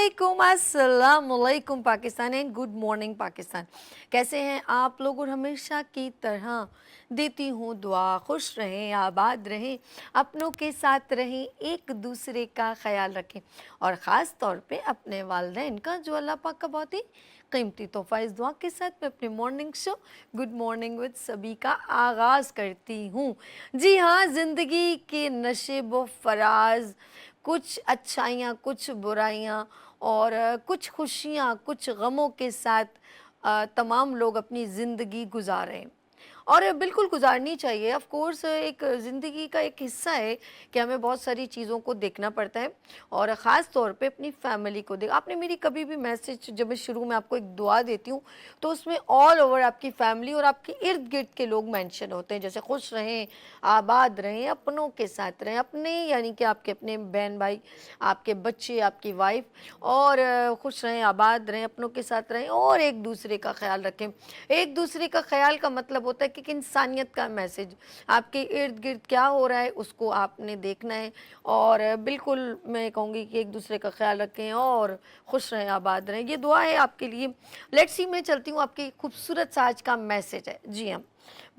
अस्सलामुअलैकुम Pakistan and good morning Pakistan. कैसे हैं आप लोग? और हमेशा की तरह देती हूँ दुआ, खुश रहें, आबाद रहें, अपनों के साथ रहें, एक दूसरे का ख्याल रखें और ख़ास तौर पे अपने वालिदैन का, जो अल्लाह पाक का बहुत ही कीमती तोहफ़ा। इस दुआ के साथ मैं अपने morning show good morning with सभी का आगाज़ करती हूँ। जी हाँ, ज़िंदगी के नशेब व फराज, कुछ अच्छाइयाँ, कुछ बुराइयाँ और कुछ खुशियाँ, कुछ गमों के साथ तमाम लोग अपनी ज़िंदगी गुज़ारें और बिल्कुल गुज़ारनी चाहिए। ऑफ़ कोर्स एक ज़िंदगी का एक हिस्सा है कि हमें बहुत सारी चीज़ों को देखना पड़ता है और ख़ास तौर पे अपनी फ़ैमिली को आपने मेरी कभी भी मैसेज, जब मैं शुरू में आपको एक दुआ देती हूँ तो उसमें ऑल ओवर आपकी फ़ैमिली और आपके इर्द-गिर्द के लोग मेंशन होते हैं, जैसे खुश रहें, आबाद रहें, अपनों के साथ रहें, अपने यानी कि आपके अपने बहन-भाई, आपके बच्चे, आपकी वाइफ़ और खुश रहें, आबाद रहें, अपनों के साथ रहें और एक दूसरे का ख़्याल रखें। एक दूसरे का ख़्याल का मतलब होता है कि इंसानियत का मैसेज आपके इर्द गिर्द क्या हो रहा है उसको आपने देखना है और बिल्कुल मैं कहूँगी कि एक दूसरे का ख्याल रखें और खुश रहें, आबाद रहें। ये दुआ है आपके लिए। लेट्स सी, मैं चलती हूँ, आपकी खूबसूरत सा आज का मैसेज है। जी हाँ,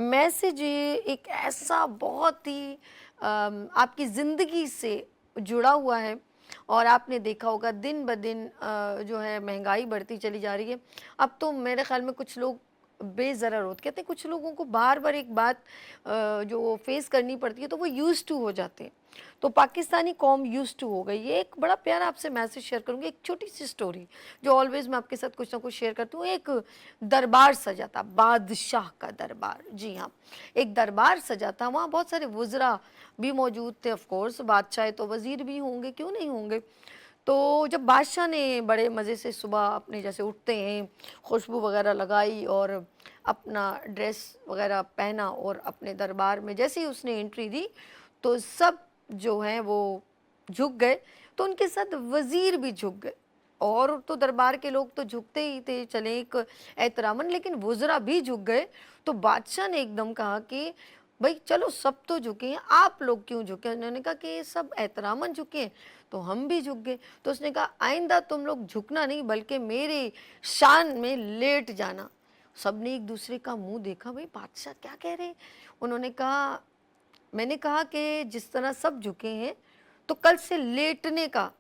मैसेज एक ऐसा बहुत ही आपकी ज़िंदगी से जुड़ा हुआ है और आपने देखा होगा दिन ब दिन जो है महंगाई बढ़ती चली जा रही है। अब तो मेरे ख़्याल में कुछ लोग बेज़रर होते, कहते हैं कुछ लोगों को बार-बार एक बात जो फ़ेस करनी पड़ती है तो वो यूज़्ड टू हो जाते हैं। तो पाकिस्तानी कौम यूज़्ड टू हो गई है। एक बड़ा प्यारा आपसे मैसेज शेयर करूँगी, एक छोटी-सी स्टोरी जो ऑलवेज़ मैं आपके साथ कुछ ना कुछ शेयर करती हूँ। एक दरबार सजा था, बादशाह का दरबार। जी हाँ, एक दरबार सजा था, वहाँ बहुत सारे वुज़रा भी मौजूद थे। ऑफ़ कोर्स बादशाह है तो वज़ीर भी होंगे, क्यों नहीं होंगे। तो जब बादशाह ने बड़े मज़े से सुबह अपने जैसे उठते हैं, खुशबू वग़ैरह लगाई और अपना ड्रेस वग़ैरह पहना और अपने दरबार में जैसे ही उसने एंट्री दी, तो सब जो हैं वो झुक गए, तो उनके साथ वज़ीर भी झुक गए। और तो दरबार के लोग तो झुकते ही थे, चलें एक एहतरामन, लेकिन वुज़रा भी झुक गए। तो बादशाह ने एकदम कहा कि भई चलो, सब तो झुके हैं, आप लोग क्यों झुके? उन्होंने कहा कि ये सब एहतरामन झुके हैं, तो हम भी झुक गए। तो उसने कहा आइंदा तुम लोग झुकना नहीं बल्कि मेरे शान में लेट जाना। सबने एक दूसरे का मुंह देखा, भाई बादशाह क्या कह रहे हैं? उन्होंने कहा, मैंने कहा कि जिस तरह सब झुके हैं तो कल से लेटने का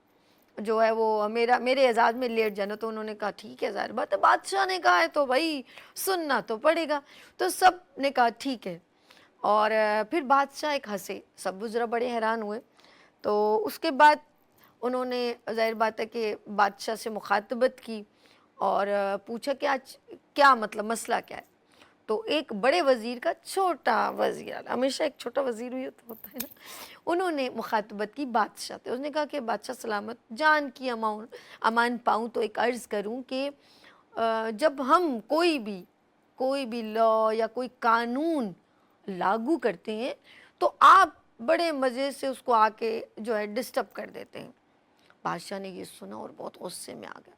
जो है वो मेरे एजाज में लेट जाना। तो उन्होंने कहा ठीक है, ज़ाहिर बात है, बादशाह ने कहा है तो भाई सुनना तो पड़ेगा। तो सब ने कहा ठीक है। और फिर बादशाह एक हंसे, सब गुजरा बड़े हैरान हुए। तो उसके बाद उन्होंने, ज़ाहिर बात है कि बादशाह से मुखातबत की और पूछा कि आज क्या मतलब मसला क्या है? तो एक बड़े वज़ीर का छोटा वज़ीर, हमेशा एक छोटा वज़ीर भी तो होता है ना, उन्होंने मुखातबत की बादशाह से। उसने कहा कि बादशाह सलामत, जान की अमान पाऊँ तो एक अर्ज़ करूँ कि जब हम कोई भी लॉ या कोई कानून लागू करते हैं तो आप बड़े मज़े से उसको आके जो है डिस्टर्ब कर देते हैं। बादशाह ने ये सुना और बहुत गुस्से में आ गया।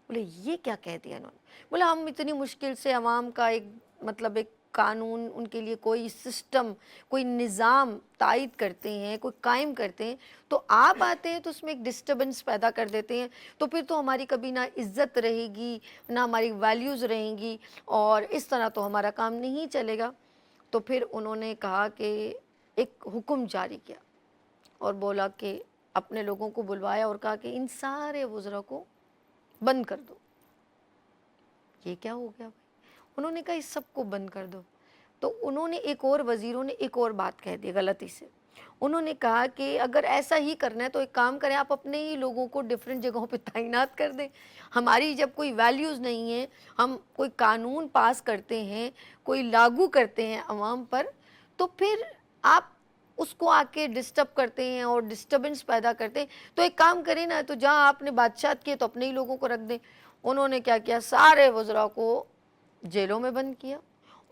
बोले ये क्या कह दिया इन्होंने? बोला हम इतनी मुश्किल से अवाम का एक मतलब एक कानून, उनके लिए कोई सिस्टम, कोई निज़ाम तायद करते हैं, कोई कायम करते हैं, तो आप आते हैं तो उसमें एक डिस्टर्बेंस पैदा कर देते हैं। तो फिर तो हमारी कभी ना इज़्ज़त रहेगी, ना हमारी वैल्यूज़ रहेंगी और इस तरह तो हमारा काम नहीं चलेगा। तो फिर उन्होंने कहा कि एक हुक्म जारी किया और बोला कि अपने लोगों को बुलवाया और कहा कि इन सारे वुज़रा को बंद कर दो। ये क्या हो गया भाई? उन्होंने कहा इस सब को बंद कर दो। तो उन्होंने एक और वज़ीरों ने एक और बात कह दी गलती से। उन्होंने कहा कि अगर ऐसा ही करना है तो एक काम करें, आप अपने ही लोगों को डिफरेंट जगहों पे तैनात कर दें। हमारी जब कोई वैल्यूज़ नहीं है, हम कोई कानून पास करते हैं, कोई लागू करते हैं अवाम पर, तो फिर आप उसको आके डिस्टर्ब करते हैं और डिस्टर्बेंस पैदा करते हैं। तो एक काम करें ना, तो जहाँ आपने बादशाहत की है तो अपने ही लोगों को रख दें। उन्होंने क्या किया, सारे वज़रा को जेलों में बंद किया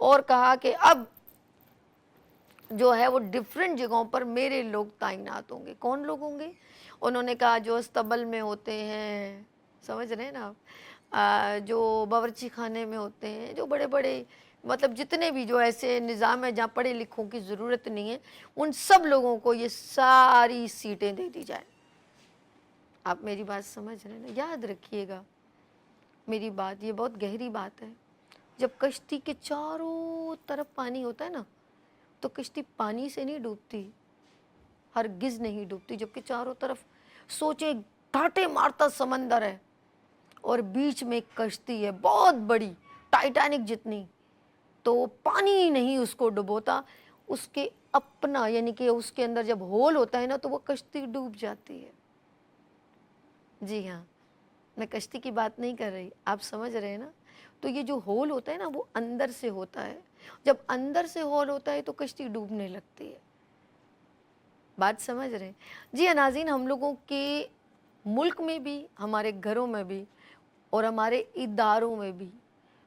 और कहा कि अब जो है वो डिफरेंट जगहों पर मेरे लोग तैनात होंगे। कौन लोग होंगे? उन्होंने कहा जो अस्तबल में होते हैं, समझ रहे हैं ना आप, जो बावर्ची खाने में होते हैं, जो बड़े बड़े मतलब जितने भी जो ऐसे निज़ाम है जहाँ पढ़े लिखों की ज़रूरत नहीं है, उन सब लोगों को ये सारी सीटें दे दी जाए। आप मेरी बात समझ रहे हैं ना? याद रखिएगा मेरी बात, ये बहुत गहरी बात है। जब कश्ती के चारों तरफ पानी होता है ना, तो कश्ती पानी से नहीं डूबती, हरगिज़ नहीं डूबती। जबकि चारों तरफ सोचे घाटे मारता समंदर है और बीच में एक कश्ती है बहुत बड़ी, टाइटैनिक जितनी, तो पानी ही नहीं उसको डुबोता। उसके अपना यानी कि उसके अंदर जब होल होता है ना, तो वो कश्ती डूब जाती है। जी हाँ, मैं कश्ती की बात नहीं कर रही, आप समझ रहे हैं ना? तो ये जो होल होता है ना, वो अंदर से होता है। जब अंदर से होल होता है तो कश्ती डूबने लगती है। बात समझ रहे हैं? जी हाँ नाज़रीन, हम लोगों के मुल्क में भी, हमारे घरों में भी और हमारे इदारों में भी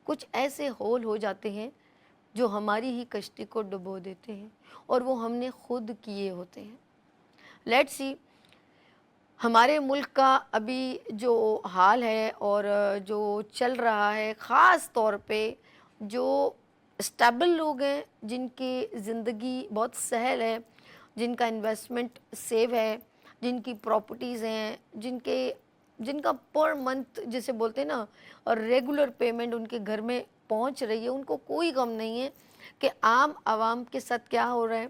कुछ ऐसे होल हो जाते हैं जो हमारी ही कश्ती को डुबो देते हैं, और वो हमने खुद किए होते हैं। लेट्स सी, हमारे मुल्क का अभी जो हाल है और जो चल रहा है, ख़ास तौर पे जो स्टेबल लोग हैं, जिनकी ज़िंदगी बहुत सहल है, जिनका इन्वेस्टमेंट सेव है, जिनकी प्रॉपर्टीज़ हैं, जिनका पर मंथ जिसे बोलते हैं ना, और रेगुलर पेमेंट उनके घर में पहुंच रही है, उनको कोई गम नहीं है कि आम आवाम के साथ क्या हो रहा है।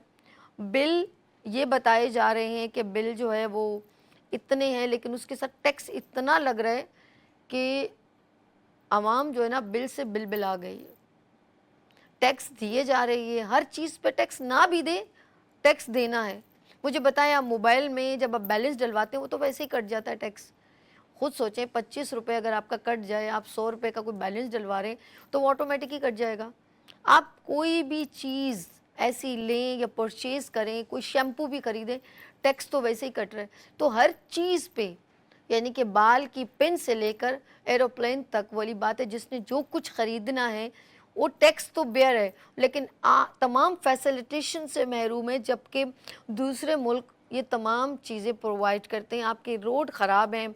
बिल ये बताए जा रहे हैं कि बिल जो है वो इतने हैं, लेकिन उसके साथ टैक्स इतना लग रहा है कि आवाम जो है ना, बिल से बिल आ गई है। टैक्स दिए जा रही है, हर चीज़ पे टैक्स ना भी दे, टैक्स देना है। मुझे बताएं, आप मोबाइल में जब आप बैलेंस डलवाते हो तो वैसे ही कट जाता है टैक्स। खुद सोचें, 25 रुपये अगर आपका कट जाए, आप 100 रुपये का कोई बैलेंस डलवा रहे हैं, तो वो ऑटोमेटिक ही कट जाएगा। आप कोई भी चीज़ ऐसी लें या परचेज़ करें, कोई शैम्पू भी खरीदें, टैक्स तो वैसे ही कट रहा है। तो हर चीज़ पे, यानी कि बाल की पिन से लेकर एरोप्लेन तक वाली बात है, जिसने जो कुछ ख़रीदना है वो टैक्स तो बेयर है, लेकिन तमाम फैसिलिटेशन से महरूम है, जबकि दूसरे मुल्क ये तमाम चीज़ें प्रोवाइड करते हैं। आपके रोड ख़राब हैं,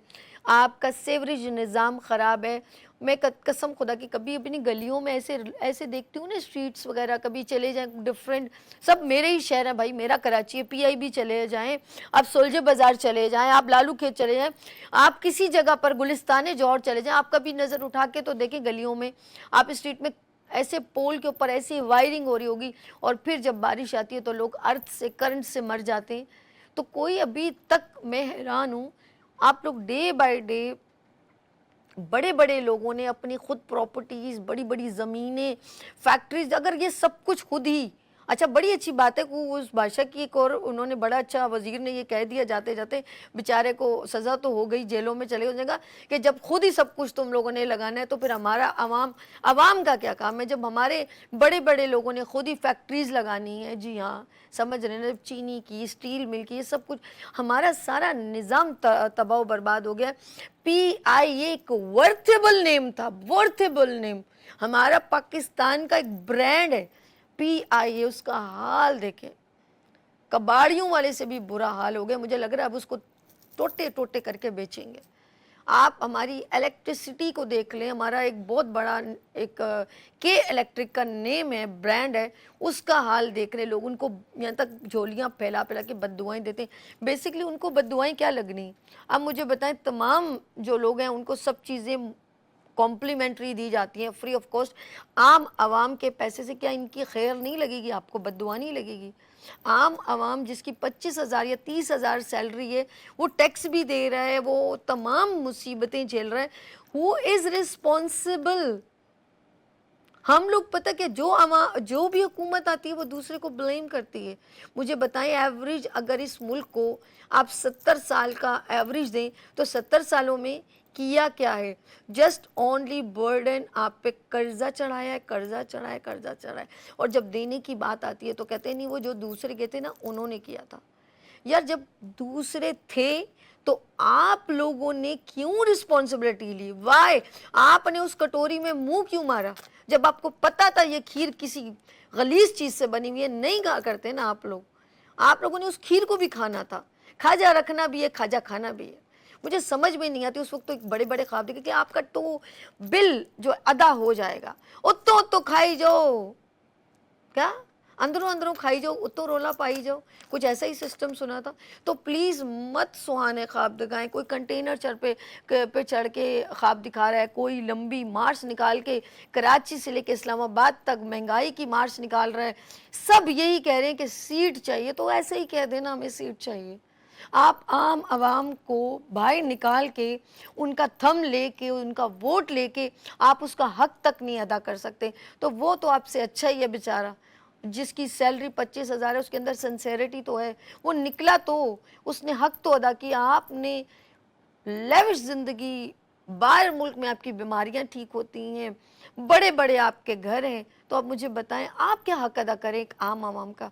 आपका सेवरेज निज़ाम ख़राब है। मैं कसम खुदा की कभी अपनी गलियों में ऐसे ऐसे देखती हूँ ना, स्ट्रीट्स वगैरह, कभी चले जाएँ डिफरेंट, सब मेरे ही शहर है भाई, मेरा कराची है, PIB चले जाएँ, आप सोल्जे बाज़ार चले जाएँ, आप लालू खेत चले जाएँ, आप किसी जगह पर गुलिस्तान जौहर चले जाएँ, आप कभी नज़र उठा के तो देखें गलियों में, आप स्ट्रीट में ऐसे पोल के ऊपर ऐसी वायरिंग हो रही होगी, और फिर जब बारिश आती है तो लोग अर्थ से, करंट से मर जाते हैं। तो कोई अभी तक, मैं हैरान हूँ, आप लोग डे बाय डे, बड़े बड़े लोगों ने अपनी खुद प्रॉपर्टीज़, बड़ी बड़ी ज़मीनें, फैक्ट्रीज, अगर ये सब कुछ खुद ही, अच्छा बड़ी अच्छी बात है कि उस बादशाह की एक और उन्होंने बड़ा अच्छा, वज़ीर ने ये कह दिया जाते जाते, बेचारे को सज़ा तो हो गई, जेलों में चले जाएगा, कि जब खुद ही सब कुछ तुम लोगों ने लगाना है तो फिर हमारा आवाम का क्या काम है, जब हमारे बड़े बड़े लोगों ने खुद ही फैक्ट्रीज़ लगानी है। जी हाँ, समझ रहे हैं, चीनी की, स्टील मिल की, ये सब कुछ, हमारा सारा निज़ाम तबाह बर्बाद हो गया। PI एक वर्थेबल नेम था, वर्थेबल नेम, हमारा पाकिस्तान का एक ब्रांड है PI, उसका हाल देखें, कबाड़ियों वाले से भी बुरा हाल हो गया। मुझे लग रहा है अब उसको टोटे टोटे करके बेचेंगे। आप हमारी इलेक्ट्रिसिटी को देख लें, हमारा एक बहुत बड़ा एक के इलेक्ट्रिक का नेम है, ब्रांड है, उसका हाल देख रहे लोग, उनको यहाँ तक झोलियाँ फैला फैला के बद्दुआएं देते हैं। बेसिकली उनको बद्दुआएं क्या लगनी। अब मुझे बताएं, तमाम जो लोग हैं उनको सब चीज़ें कॉम्प्लीमेंट्री दी जाती हैं, फ्री ऑफ कॉस्ट, आम आवाम के पैसे से। क्या इनकी खैर नहीं लगेगी, आपको बद्दुआ नहीं लगेगी? आम आवाम जिसकी 25,000 या 30,000 सैलरी है, वो टैक्स भी दे रहा है, वो तमाम मुसीबतें झेल रहा है, हु इज़ रिस्पॉन्सिबल? हम लोग पता कि जो भी हुकूमत आती है वो दूसरे को ब्लेम करती है। मुझे बताएं, एवरेज अगर इस मुल्क को आप 70 साल का एवरेज दें तो 70 सालों में किया क्या है? जस्ट ओनली बर्डन आप पे कर्जा चढ़ाया है, कर्जा चढ़ाया, कर्जा चढ़ाया, और जब देने की बात आती है तो कहते नहीं वो जो दूसरे कहते ना उन्होंने किया था। यार जब दूसरे थे तो आप लोगों ने क्यों रिस्पॉन्सिबिलिटी ली? वाई? आपने उस कटोरी में मुंह क्यों मारा जब आपको पता था ये खीर किसी गलीज चीज से बनी हुई है? नहीं कहा करते ना आप लोग, आप लोगों ने उस खीर को भी खाना था। खाजा रखना भी है, खाजा खाना भी है। मुझे समझ में नहीं आती, उस वक्त तो एक बड़े बड़े ख्वाब देखे कि आपका तो बिल जो अदा हो जाएगा, तो खाई जाओ। क्या अंदरों अंदरों खाई जाओ, उतो रोला पाई जाओ, कुछ ऐसा ही सिस्टम सुना था। तो प्लीज़ मत सुहाने ख्वाब दिखाएं। कोई कंटेनर पे चढ़ के ख्वाब दिखा रहा है, कोई लंबी मार्च निकाल के कराची से लेके इस्लामाबाद तक महंगाई की मार्च निकाल रहा है। सब यही कह रहे हैं कि सीट चाहिए, तो ऐसे ही कह देना हमें सीट चाहिए। आप आम आवाम को बाहर निकाल के उनका थंब लेके उनका वोट लेके आप उसका हक तक नहीं अदा कर सकते। तो वो तो आपसे अच्छा ही है बेचारा, जिसकी सैलरी 25,000 है, उसके अंदर सिंसेरिटी तो है, वो निकला तो उसने हक तो अदा किया। आपने लेविश ज़िंदगी, बाहर मुल्क में आपकी बीमारियां ठीक होती हैं, बड़े बड़े आपके घर हैं, तो अब मुझे बताएं आप क्या हक अदा करें एक आम आवाम का।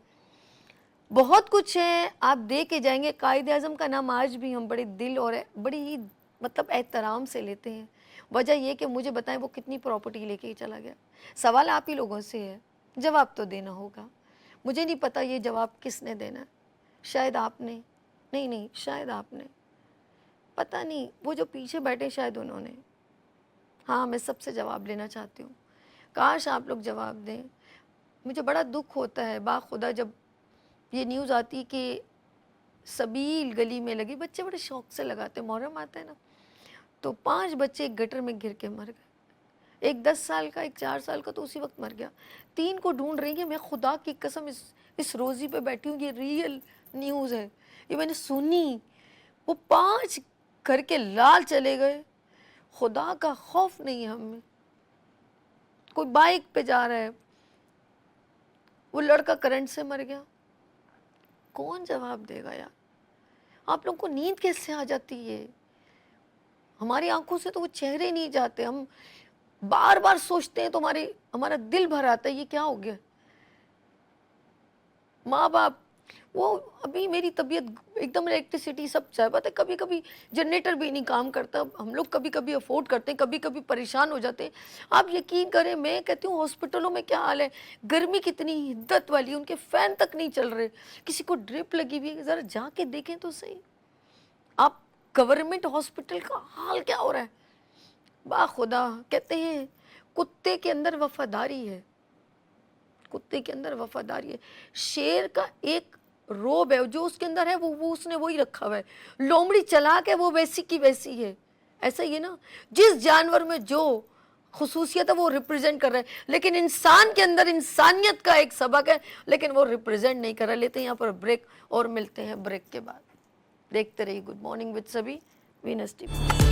बहुत कुछ है, आप दे के जाएंगे। कायदे आज़म का नाम आज भी हम बड़े दिल और बड़ी ही मतलब एहतराम से लेते हैं। वजह ये कि मुझे बताएं वो कितनी प्रॉपर्टी लेके चला गया। सवाल आप ही लोगों से है, जवाब तो देना होगा। मुझे नहीं पता ये जवाब किसने देना है, शायद आपने, नहीं शायद आपने, पता नहीं, वो जो पीछे बैठे शायद उन्होंने। हाँ, मैं सबसे जवाब लेना चाहती हूँ, काश आप लोग जवाब दें। मुझे बड़ा दुख होता है बाखुदा जब ये न्यूज़ आती कि सबील गली में लगी, बच्चे बड़े शौक से लगाते, मुहर्रम आता है ना, तो 5 बच्चे एक गटर में गिर के मर गए। एक 10 साल का, एक 4 साल का तो उसी वक्त मर गया। 3 को ढूंढ रही है। मैं खुदा की कसम इस रोज़ी पे बैठी हूँ, ये रियल न्यूज़ है, ये मैंने सुनी। वो 5 घर के लाल चले गए। खुदा का खौफ नहीं है हमें। कोई बाइक पे जा रहा है, वो लड़का करंट से मर गया, कौन जवाब देगा यार। आप लोगों को नींद कैसे आ जाती है? हमारी आंखों से तो वो चेहरे नहीं जाते, हम बार बार सोचते हैं तो हमारा दिल भर आता है ये क्या हो गया। माँ बाप, वो अभी मेरी तबीयत एकदम, इलेक्ट्रिसिटी सब चाहे, पता है कभी कभी जनरेटर भी नहीं काम करता। हम लोग कभी कभी अफोर्ड करते हैं, कभी कभी परेशान हो जाते हैं। आप यकीन करें, मैं कहती हूँ हॉस्पिटलों में क्या हाल है, गर्मी कितनी हिद्दत वाली, उनके फ़ैन तक नहीं चल रहे, किसी को ड्रिप लगी हुई है, ज़रा जाके देखें तो सही। आप गवर्नमेंट हॉस्पिटल का हाल क्या हो रहा है। बाखुदा कहते हैं कुत्ते के अंदर वफादारी है, कुत्ते के अंदर वफादारी है। शेर का एक रोब है जो उसके अंदर है, वो उसने वही रखा हुआ है। लोमड़ी चालाक है, वो वैसी की वैसी है। ऐसा ही है ना, जिस जानवर में जो खुसूसियत है वो रिप्रेजेंट कर रहा है, लेकिन इंसान के अंदर इंसानियत का एक सबक है, लेकिन वो रिप्रेजेंट नहीं कर रहा। लेते हैं यहाँ पर ब्रेक और मिलते हैं ब्रेक के बाद। देखते रहिए गुड मॉर्निंग विद सभी, वीनस टीवी।